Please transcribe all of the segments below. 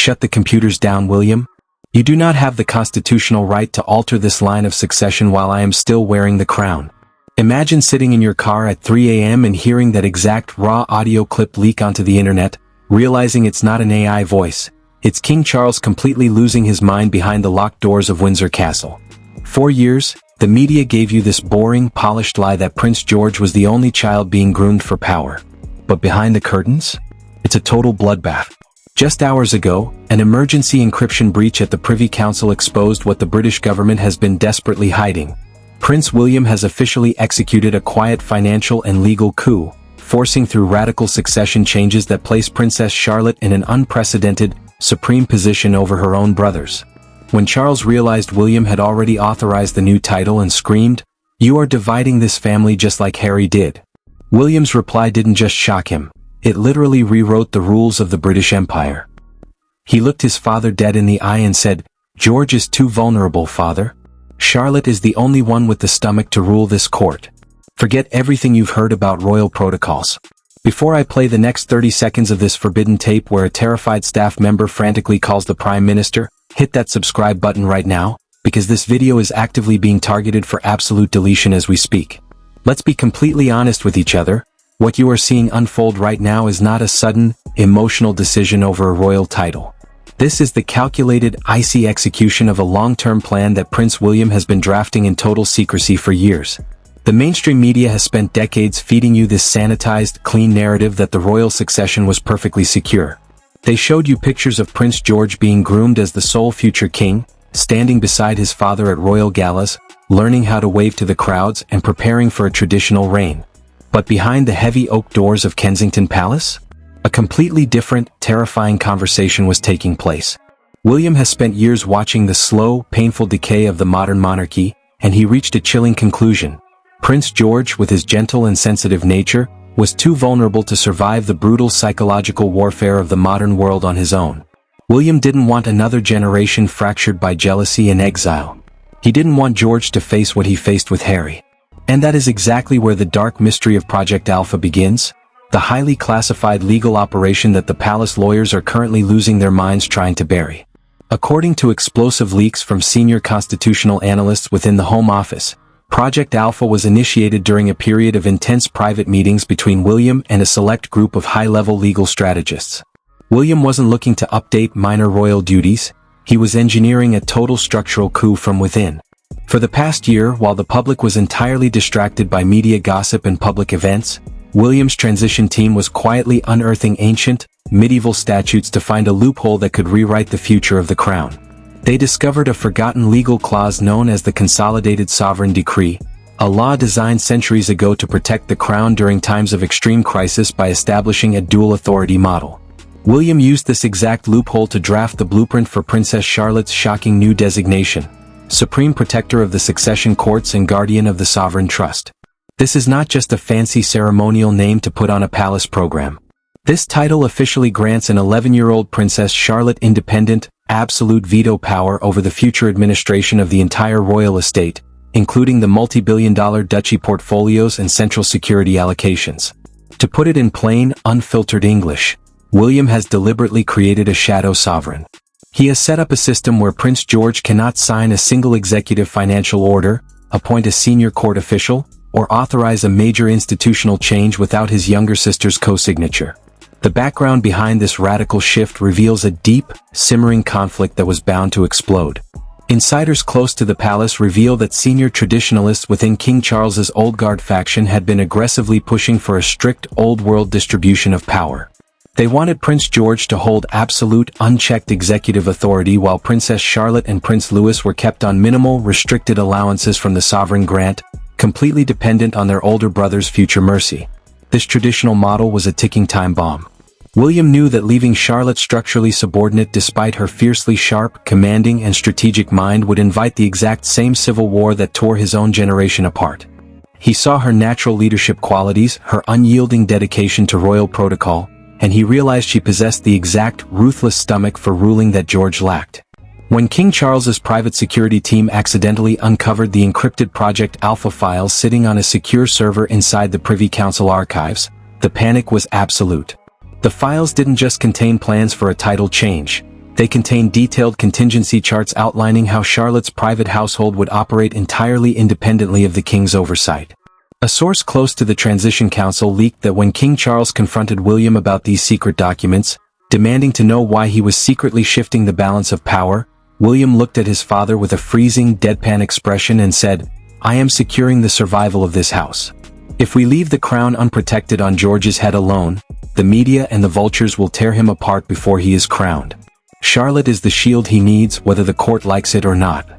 Shut the computers down, William. You do not have the constitutional right to alter this line of succession while I am still wearing the crown. Imagine sitting in your car at 3 a.m. and hearing that exact raw audio clip leak onto the internet, realizing it's not an AI voice. It's King Charles completely losing his mind behind the locked doors of Windsor Castle. For years, the media gave you this boring, polished lie that Prince George was the only child being groomed for power. But behind the curtains? It's a total bloodbath. Just hours ago, an emergency encryption breach at the Privy Council exposed what the British government has been desperately hiding. Prince William has officially executed a quiet financial and legal coup, forcing through radical succession changes that place Princess Charlotte in an unprecedented, supreme position over her own brothers. When Charles realized William had already authorized the new title and screamed, "You are dividing this family just like Harry did," William's reply didn't just shock him, it literally rewrote the rules of the British Empire. He looked his father dead in the eye and said, "George is too vulnerable, father. Charlotte is the only one with the stomach to rule this court. Forget everything you've heard about royal protocols." Before I play the next 30 seconds of this forbidden tape where a terrified staff member frantically calls the Prime Minister, hit that subscribe button right now, because this video is actively being targeted for absolute deletion as we speak. Let's be completely honest with each other. What you are seeing unfold right now is not a sudden, emotional decision over a royal title. This is the calculated, icy execution of a long-term plan that Prince William has been drafting in total secrecy for years. The mainstream media has spent decades feeding you this sanitized, clean narrative that the royal succession was perfectly secure. They showed you pictures of Prince George being groomed as the sole future king, standing beside his father at royal galas, learning how to wave to the crowds and preparing for a traditional reign. But behind the heavy oak doors of Kensington Palace, a completely different, terrifying conversation was taking place. William has spent years watching the slow, painful decay of the modern monarchy, and he reached a chilling conclusion. Prince George, with his gentle and sensitive nature, was too vulnerable to survive the brutal psychological warfare of the modern world on his own. William didn't want another generation fractured by jealousy and exile. He didn't want George to face what he faced with Harry. And that is exactly where the dark mystery of Project Alpha begins, the highly classified legal operation that the palace lawyers are currently losing their minds trying to bury. According to explosive leaks from senior constitutional analysts within the Home Office, Project Alpha was initiated during a period of intense private meetings between William and a select group of high-level legal strategists. William wasn't looking to update minor royal duties, he was engineering a total structural coup from within. For the past year, while the public was entirely distracted by media gossip and public events, William's transition team was quietly unearthing ancient, medieval statutes to find a loophole that could rewrite the future of the crown. They discovered a forgotten legal clause known as the Consolidated Sovereign Decree, a law designed centuries ago to protect the crown during times of extreme crisis by establishing a dual authority model. William used this exact loophole to draft the blueprint for Princess Charlotte's shocking new designation, Supreme Protector of the Succession Courts and Guardian of the Sovereign Trust. This is not just a fancy ceremonial name to put on a palace program. This title officially grants an 11-year-old Princess Charlotte independent, absolute veto power over the future administration of the entire royal estate, including the multi-billion-dollar duchy portfolios and central security allocations. To put it in plain, unfiltered English, William has deliberately created a shadow sovereign. He has set up a system where Prince George cannot sign a single executive financial order, appoint a senior court official, or authorize a major institutional change without his younger sister's co-signature. The background behind this radical shift reveals a deep, simmering conflict that was bound to explode. Insiders close to the palace reveal that senior traditionalists within King Charles's Old Guard faction had been aggressively pushing for a strict old-world distribution of power. They wanted Prince George to hold absolute, unchecked executive authority while Princess Charlotte and Prince Louis were kept on minimal, restricted allowances from the sovereign grant, completely dependent on their older brother's future mercy. This traditional model was a ticking time bomb. William knew that leaving Charlotte structurally subordinate despite her fiercely sharp, commanding and strategic mind would invite the exact same civil war that tore his own generation apart. He saw her natural leadership qualities, her unyielding dedication to royal protocol, and he realized she possessed the exact ruthless stomach for ruling that George lacked. When King Charles's private security team accidentally uncovered the encrypted Project Alpha files sitting on a secure server inside the Privy Council archives, the panic was absolute. The files didn't just contain plans for a title change, They contained detailed contingency charts outlining how Charlotte's private household would operate entirely independently of the king's oversight. A source close to the Transition Council leaked that when King Charles confronted William about these secret documents, demanding to know why he was secretly shifting the balance of power, William looked at his father with a freezing, deadpan expression and said, "I am securing the survival of this house. If we leave the crown unprotected on George's head alone, the media and the vultures will tear him apart before he is crowned. Charlotte is the shield he needs, whether the court likes it or not."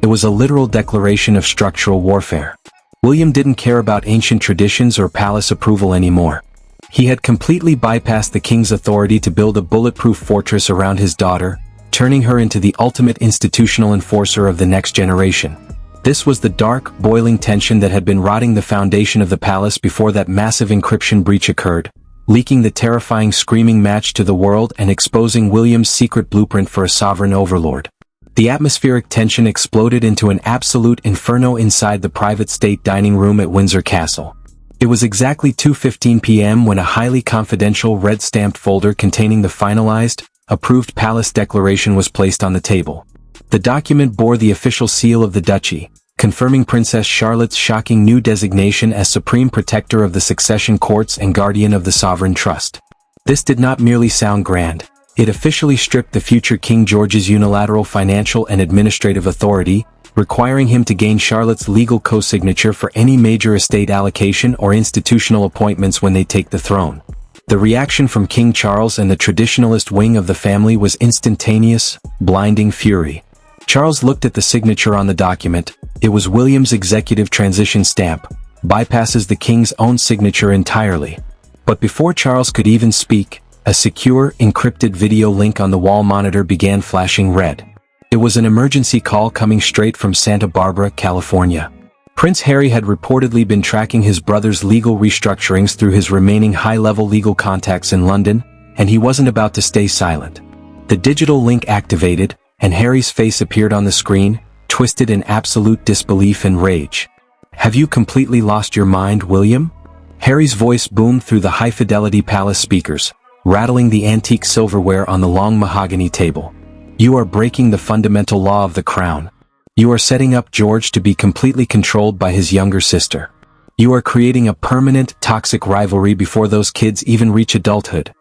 It was a literal declaration of structural warfare. William didn't care about ancient traditions or palace approval anymore. He had completely bypassed the king's authority to build a bulletproof fortress around his daughter, turning her into the ultimate institutional enforcer of the next generation. This was the dark, boiling tension that had been rotting the foundation of the palace before that massive encryption breach occurred, leaking the terrifying screaming match to the world and exposing William's secret blueprint for a sovereign overlord. The atmospheric tension exploded into an absolute inferno inside the private state dining room at Windsor Castle. It was exactly 2:15 p.m. when a highly confidential red-stamped folder containing the finalized, approved palace declaration was placed on the table. The document bore the official seal of the duchy, confirming Princess Charlotte's shocking new designation as Supreme Protector of the Succession Courts and Guardian of the Sovereign Trust. This did not merely sound grand. It officially stripped the future King George's unilateral financial and administrative authority, requiring him to gain Charlotte's legal co-signature for any major estate allocation or institutional appointments when they take the throne. The reaction from King Charles and the traditionalist wing of the family was instantaneous, blinding fury. Charles looked at the signature on the document. It was William's executive transition stamp, bypasses the king's own signature entirely. But before Charles could even speak, a secure, encrypted video link on the wall monitor began flashing red. It was an emergency call coming straight from Santa Barbara, California. Prince Harry had reportedly been tracking his brother's legal restructurings through his remaining high-level legal contacts in London, and he wasn't about to stay silent. The digital link activated, and Harry's face appeared on the screen, twisted in absolute disbelief and rage. "Have you completely lost your mind, William?" Harry's voice boomed through the high-fidelity palace speakers, rattling the antique silverware on the long mahogany table. "You are breaking the fundamental law of the crown. You are setting up George to be completely controlled by his younger sister. You are creating a permanent, toxic rivalry before those kids even reach adulthood."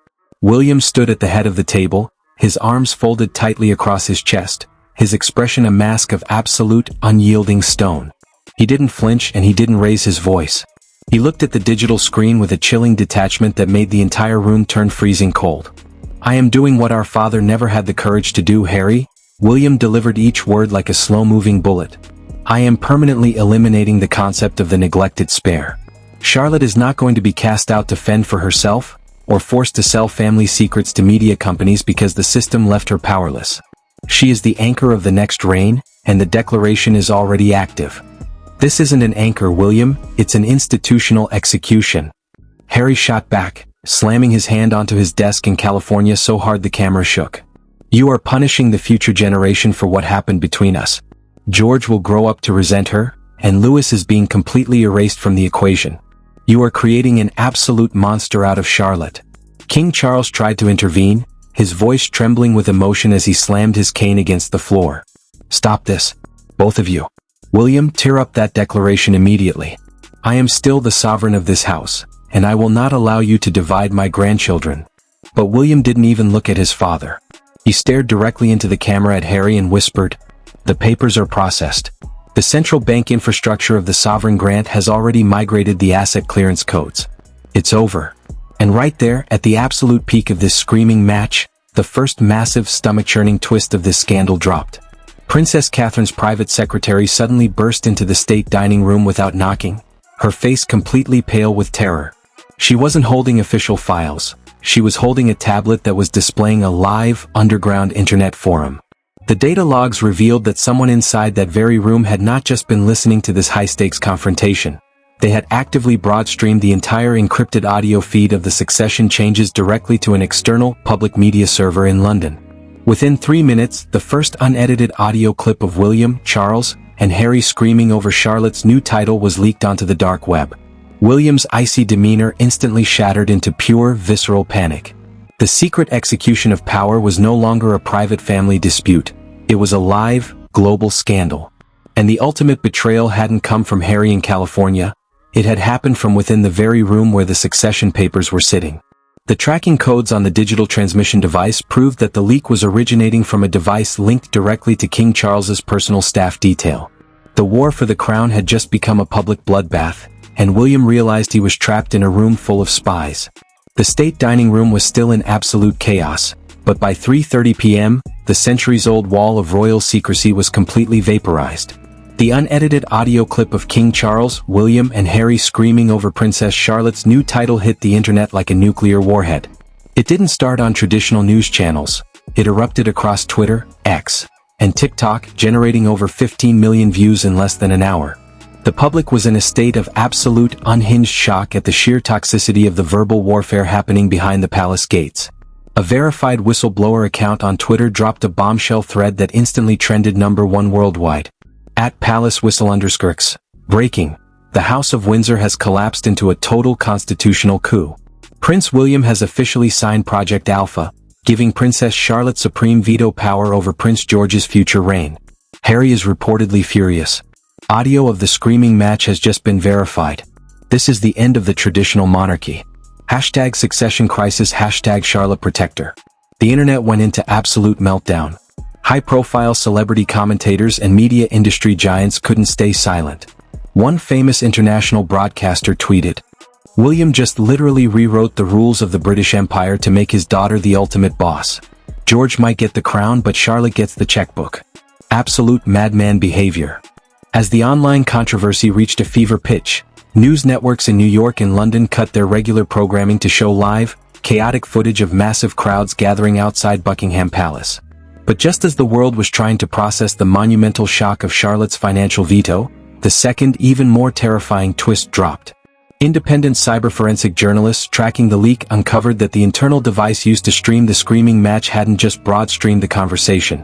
William stood at the head of the table, his arms folded tightly across his chest, his expression a mask of absolute, unyielding stone. He didn't flinch and he didn't raise his voice. He looked at the digital screen with a chilling detachment that made the entire room turn freezing cold. "I am doing what our father never had the courage to do, Harry." William delivered each word like a slow-moving bullet. "I am permanently eliminating the concept of the neglected spare. Charlotte is not going to be cast out to fend for herself, or forced to sell family secrets to media companies because the system left her powerless. She is the anchor of the next reign, and the declaration is already active." "This isn't an anchor, William, it's an institutional execution." Harry shot back, slamming his hand onto his desk in California so hard the camera shook. "You are punishing the future generation for what happened between us. George will grow up to resent her, and Louis is being completely erased from the equation. You are creating an absolute monster out of Charlotte." King Charles tried to intervene, his voice trembling with emotion as he slammed his cane against the floor. "Stop this, both of you. William, tear up that declaration immediately. I am still the sovereign of this house, and I will not allow you to divide my grandchildren." But William didn't even look at his father. He stared directly into the camera at Harry and whispered, "The papers are processed. The central bank infrastructure of the sovereign grant has already migrated the asset clearance codes. It's over." And right there, at the absolute peak of this screaming match, the first massive stomach-churning twist of this scandal dropped. Princess Catherine's private secretary suddenly burst into the state dining room without knocking, her face completely pale with terror. She wasn't holding official files. She was holding a tablet that was displaying a live, underground internet forum. The data logs revealed that someone inside that very room had not just been listening to this high-stakes confrontation. They had actively broad-streamed the entire encrypted audio feed of the succession changes directly to an external, public media server in London. Within 3 minutes, the first unedited audio clip of William, Charles, and Harry screaming over Charlotte's new title was leaked onto the dark web. William's icy demeanor instantly shattered into pure, visceral panic. The secret execution of power was no longer a private family dispute. It was a live, global scandal. And the ultimate betrayal hadn't come from Harry in California. It had happened from within the very room where the succession papers were sitting. The tracking codes on the digital transmission device proved that the leak was originating from a device linked directly to King Charles's personal staff detail. The war for the crown had just become a public bloodbath, and William realized he was trapped in a room full of spies. The state dining room was still in absolute chaos, but by 3:30 p.m., the centuries-old wall of royal secrecy was completely vaporized. The unedited audio clip of King Charles, William, and Harry screaming over Princess Charlotte's new title hit the internet like a nuclear warhead. It didn't start on traditional news channels. It erupted across Twitter, X, and TikTok, generating over 15 million views in less than an hour. The public was in a state of absolute, unhinged shock at the sheer toxicity of the verbal warfare happening behind the palace gates. A verified whistleblower account on Twitter dropped a bombshell thread that instantly trended #1 worldwide. @PalaceWhistle_X. Breaking. The House of Windsor has collapsed into a total constitutional coup. Prince William has officially signed Project Alpha, giving Princess Charlotte supreme veto power over Prince George's future reign. Harry is reportedly furious. Audio of the screaming match has just been verified. This is the end of the traditional monarchy. #succession crisis #Charlotte Protector. The internet went into absolute meltdown. High-profile celebrity commentators and media industry giants couldn't stay silent. One famous international broadcaster tweeted, "William just literally rewrote the rules of the British Empire to make his daughter the ultimate boss. George might get the crown, but Charlotte gets the checkbook. Absolute madman behavior." As the online controversy reached a fever pitch, news networks in New York and London cut their regular programming to show live, chaotic footage of massive crowds gathering outside Buckingham Palace. But just as the world was trying to process the monumental shock of Charlotte's financial veto, the second, even more terrifying twist dropped. Independent cyber-forensic journalists tracking the leak uncovered that the internal device used to stream the screaming match hadn't just broad-streamed the conversation.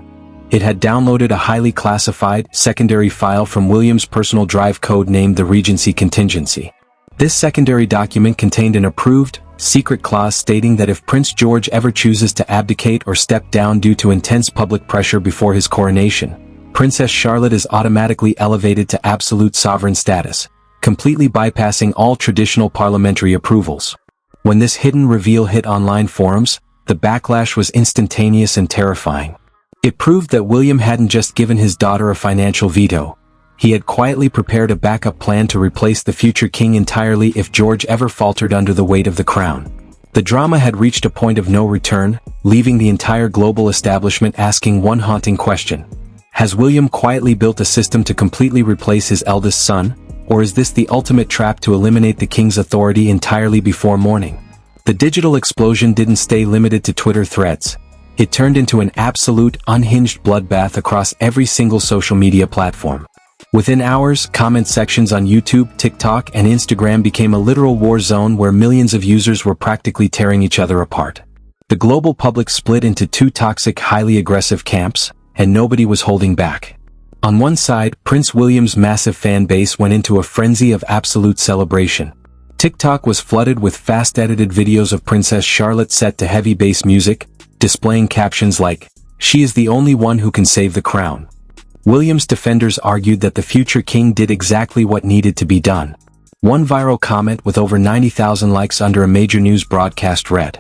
It had downloaded a highly classified, secondary file from William's personal drive code named the Regency Contingency. This secondary document contained an approved, secret clause stating that if Prince George ever chooses to abdicate or step down due to intense public pressure before his coronation, Princess Charlotte is automatically elevated to absolute sovereign status, completely bypassing all traditional parliamentary approvals. When this hidden reveal hit online forums, the backlash was instantaneous and terrifying. It proved that William hadn't just given his daughter a financial veto. He had quietly prepared a backup plan to replace the future king entirely if George ever faltered under the weight of the crown. The drama had reached a point of no return, leaving the entire global establishment asking one haunting question. Has William quietly built a system to completely replace his eldest son, or is this the ultimate trap to eliminate the king's authority entirely before morning? The digital explosion didn't stay limited to Twitter threads. It turned into an absolute, unhinged bloodbath across every single social media platform. Within hours, comment sections on YouTube, TikTok, and Instagram became a literal war zone where millions of users were practically tearing each other apart. The global public split into two toxic, highly aggressive camps, and nobody was holding back. On one side, Prince William's massive fan base went into a frenzy of absolute celebration. TikTok was flooded with fast-edited videos of Princess Charlotte set to heavy bass music, displaying captions like, "She is the only one who can save the crown." William's defenders argued that the future king did exactly what needed to be done. One viral comment with over 90,000 likes under a major news broadcast read,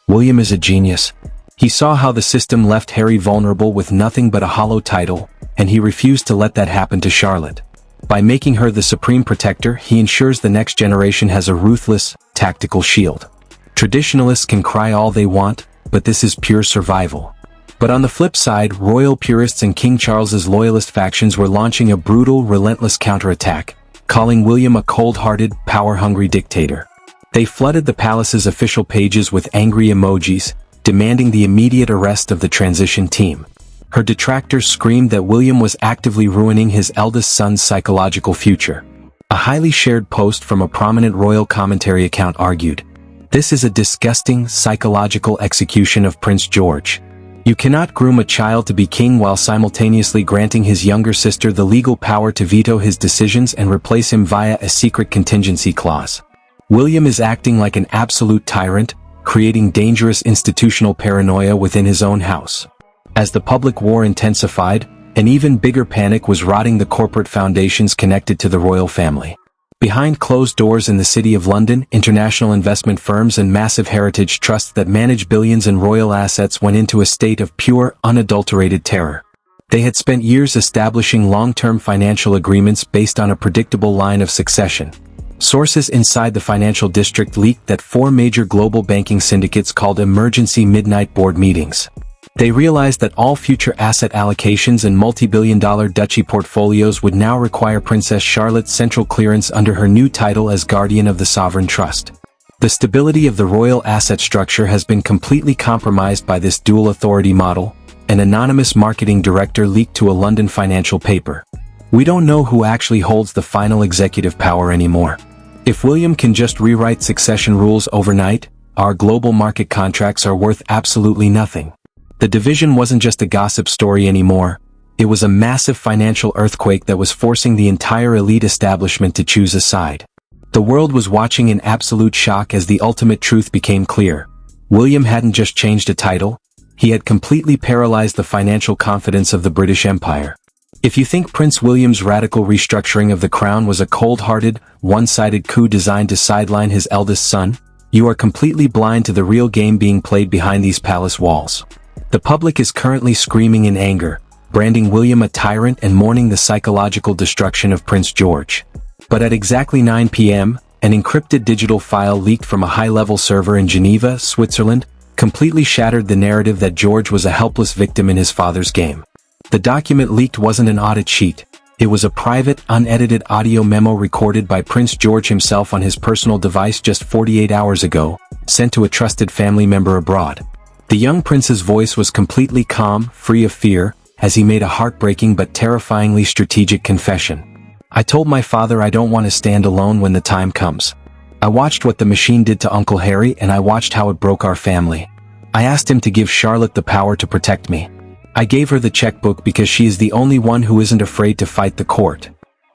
"William is a genius. He saw how the system left Harry vulnerable with nothing but a hollow title, and he refused to let that happen to Charlotte. By making her the supreme protector, he ensures the next generation has a ruthless, tactical shield." Traditionalists can cry all they want, but this is pure survival. But on the flip side, royal purists and King Charles's loyalist factions were launching a brutal, relentless counterattack, calling William a cold-hearted, power-hungry dictator. They flooded the palace's official pages with angry emojis, demanding the immediate arrest of the transition team. Her detractors screamed that William was actively ruining his eldest son's psychological future. A highly shared post from a prominent royal commentary account argued, "This is a disgusting, psychological execution of Prince George. You cannot groom a child to be king while simultaneously granting his younger sister the legal power to veto his decisions and replace him via a secret contingency clause. William is acting like an absolute tyrant, creating dangerous institutional paranoia within his own house. As the public war intensified, an even bigger panic was rotting the corporate foundations connected to the royal family. Behind closed doors in the City of London, international investment firms and massive heritage trusts that manage billions in royal assets went into a state of pure, unadulterated terror. They had spent years establishing long-term financial agreements based on a predictable line of succession. Sources inside the financial district leaked that 4 major global banking syndicates called emergency midnight board meetings. They realized that all future asset allocations and multi-billion-dollar duchy portfolios would now require Princess Charlotte's central clearance under her new title as guardian of the sovereign trust. The stability of the royal asset structure has been completely compromised by this dual authority model, an anonymous marketing director leaked to a London financial paper. We don't know who actually holds the final executive power anymore. If William can just rewrite succession rules overnight, our global market contracts are worth absolutely nothing. The division wasn't just a gossip story anymore. It was a massive financial earthquake that was forcing the entire elite establishment to choose a side. The world was watching in absolute shock as the ultimate truth became clear. William hadn't just changed a title, he had completely paralyzed the financial confidence of the British Empire. If you think Prince William's radical restructuring of the crown was a cold-hearted, one-sided coup designed to sideline his eldest son, you are completely blind to the real game being played behind these palace walls. The public is currently screaming in anger, branding William a tyrant and mourning the psychological destruction of Prince George. But at exactly 9 p.m., an encrypted digital file leaked from a high-level server in Geneva, Switzerland, completely shattered the narrative that George was a helpless victim in his father's game. The document leaked wasn't an audit sheet. It was a private, unedited audio memo recorded by Prince George himself on his personal device just 48 hours ago, sent to a trusted family member abroad. The young prince's voice was completely calm, free of fear, as he made a heartbreaking but terrifyingly strategic confession. I told my father I don't want to stand alone when the time comes. I watched what the machine did to Uncle Harry and I watched how it broke our family. I asked him to give Charlotte the power to protect me. I gave her the checkbook because she is the only one who isn't afraid to fight the court.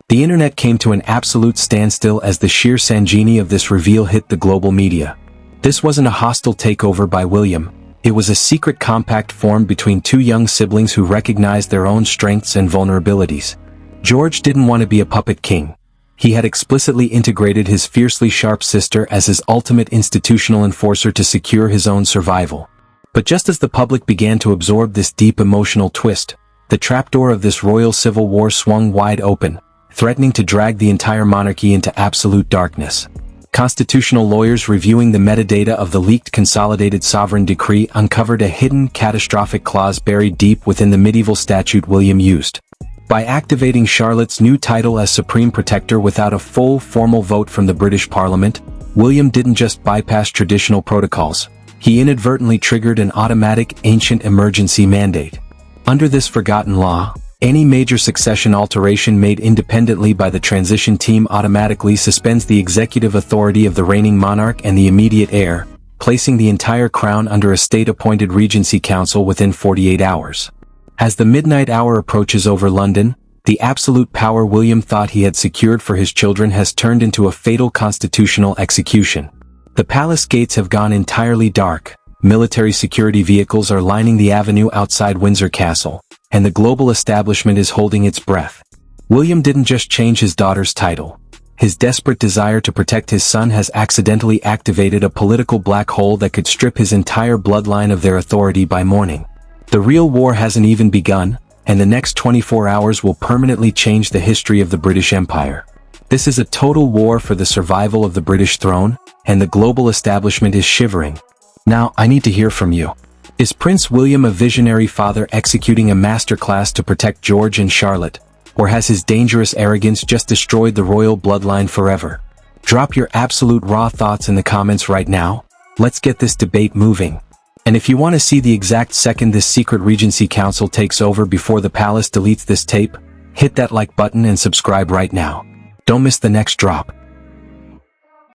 The internet came to an absolute standstill as the sheer sanguinity of this reveal hit the global media. This wasn't a hostile takeover by William. It was a secret compact formed between 2 young siblings who recognized their own strengths and vulnerabilities. George didn't want to be a puppet king. He had explicitly integrated his fiercely sharp sister as his ultimate institutional enforcer to secure his own survival. But just as the public began to absorb this deep emotional twist, the trapdoor of this royal civil war swung wide open, threatening to drag the entire monarchy into absolute darkness. Constitutional lawyers reviewing the metadata of the leaked Consolidated Sovereign Decree uncovered a hidden, catastrophic clause buried deep within the medieval statute William used. By activating Charlotte's new title as Supreme Protector without a full, formal vote from the British Parliament, William didn't just bypass traditional protocols. He inadvertently triggered an automatic, ancient emergency mandate. Under this forgotten law, any major succession alteration made independently by the transition team automatically suspends the executive authority of the reigning monarch and the immediate heir, placing the entire crown under a state-appointed regency council within 48 hours. As the midnight hour approaches over London, the absolute power William thought he had secured for his children has turned into a fatal constitutional execution. The palace gates have gone entirely dark, military security vehicles are lining the avenue outside Windsor Castle, and the global establishment is holding its breath. William didn't just change his daughter's title. His desperate desire to protect his son has accidentally activated a political black hole that could strip his entire bloodline of their authority by morning. The real war hasn't even begun, and the next 24 hours will permanently change the history of the British Empire. This is a total war for the survival of the British throne, and the global establishment is shivering. Now, I need to hear from you. Is Prince William a visionary father executing a masterclass to protect George and Charlotte, or has his dangerous arrogance just destroyed the royal bloodline forever? Drop your absolute raw thoughts in the comments right now. Let's get this debate moving. And if you want to see the exact second this secret Regency Council takes over before the palace deletes this tape, hit that like button and subscribe right now. Don't miss the next drop.